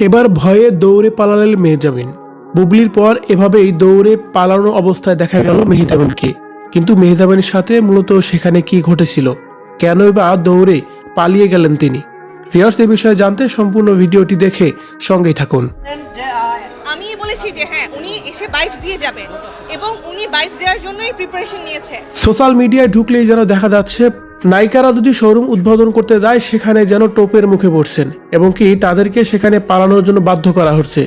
এবার ভয়ে দৌড়ে পালালেন মেহজাবিন। বুবলির পর এভাবেই দৌড়ে পালানো অবস্থায় দেখা গেল মেহজাবিনকে। কিন্তু মেহজাবিনের সাথে মূলত সেখানে কি ঘটেছিল, কেন বা দৌড়ে পালিয়ে গেলেন তিনি? ভিউয়ার্স, এই বিষয়ে জানতে সম্পূর্ণ ভিডিওটি দেখে সঙ্গেই থাকুন। আমি বলেছি যে হ্যাঁ উনি এসে বাইটস দিয়ে যাবে এবং উনি বাইটস দেওয়ার জন্যই প্রিপারেশন নিয়েছে। সোশ্যাল মিডিয়ায় ঢুকলেই যেন দেখা যাচ্ছে নায়িকারা যদি শোরুম উদ্বোধন করতে যায় সেখানে যেন টোপের মুখে পড়ছেন এবং কি তাদেরকে সেখানে পালানোর জন্য বাধ্য করা হচ্ছে।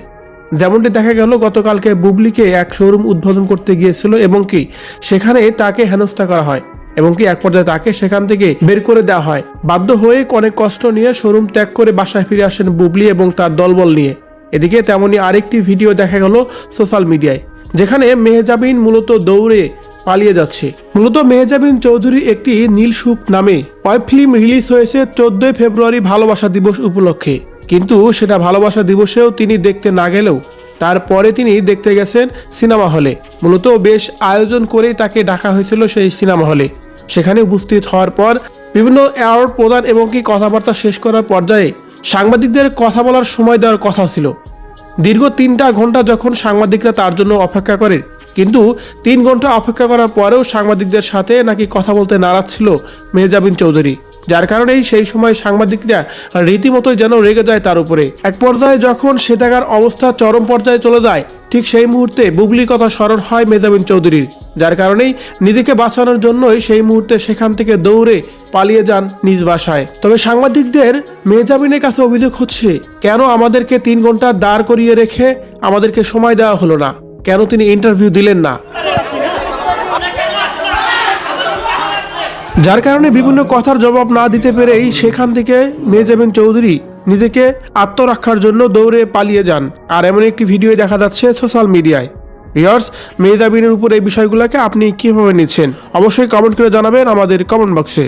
যেমনটি দেখা গেল গতকালকে বুবলিকে এক শোরুম উদ্বোধন করতে গিয়েছিল এবং কি সেখানে তাকে হেনস্থা করা হয় এবং কি এক পর্যায়ে তাকে সেখান থেকে বের করে দেওয়া হয়। বাধ্য হয়ে অনেক কষ্ট নিয়ে শোরুম ত্যাগ করে বাসায় ফিরে আসেন বুবলি এবং তার দলবল নিয়ে। এদিকে তেমনি আরেকটি ভিডিও দেখা গেল সোশ্যাল মিডিয়ায়, যেখানে মেহজাবিন মূলত দৌড়ে পালিয়ে যাচ্ছে। মূলত মেহজাবিন চৌধুরী একটি নীলসুখ নামে ওয়েব ফিল্ম রিলিজ হয়েছে 14 ফেব্রুয়ারি ভালোবাসা দিবস উপলক্ষে, কিন্তু সেটা ভালোবাসা দিবসেও তিনি দেখতে না গেলেও তারপরে তিনি দেখতে গেছেন সিনেমা হলে। মূলত বেশ আয়োজন করেই তাকে ডাকা হয়েছিল সেই সিনেমা হলে। সেখানে উপস্থিত হওয়ার পর বিভিন্ন অ্যাওয়ার্ড প্রদান এবং কি কথাবার্তা শেষ করার পর্যায়ে সাংবাদিকদের কথা বলার সময় দেওয়ার কথা ছিল। দীর্ঘ 3টা ঘন্টা যখন সাংবাদিকরা তার জন্য অপেক্ষা করে, কিন্তু 3 ঘন্টা অপেক্ষা করার পরেও সাংবাদিকদের সাথে নাকি কথা বলতে নারাজ ছিল মেহজাবিন চৌধুরী, যার কারণেই সেই সময় সাংবাদিকরা রীতিমতোই যেন রেগে যায় তার উপরে। এক পর্যায়ে যখন সেটাকার অবস্থা চরম পর্যায়ে চলে যায়, ঠিক সেই মুহূর্তে বুবলির কথা স্মরণ হয় মেহজাবিন চৌধুরীর, যার কারণেই নিজেকে বাঁচানোর জন্যই সেই মুহূর্তে সেখান থেকে দৌড়ে পালিয়ে যান নিজ বাসায়। তবে সাংবাদিকদের মেহজাবিনের কাছে অভিযোগ হচ্ছে, কেন আমাদেরকে 3 ঘন্টা দাঁড় করিয়ে রেখে আমাদেরকে সময় দেওয়া হলো না, কেন তিনি ইন্টারভিউ দিলেন না, যার কারণে বিভিন্ন কথার জবাব না দিতে পেরেই সেখান থেকে মেহজাবিন চৌধুরী নিজেকে আত্মরক্ষার জন্য দৌড়ে পালিয়ে যান। আর এমন একটি ভিডিও দেখা যাচ্ছে সোশ্যাল মিডিয়ায়। ভিউয়ার্স, মেহজাবিনের উপর এই বিষয়গুলোকে আপনি কিভাবে নিচ্ছেন অবশ্যই কমেন্ট করে জানাবেন আমাদের কমেন্ট বক্সে।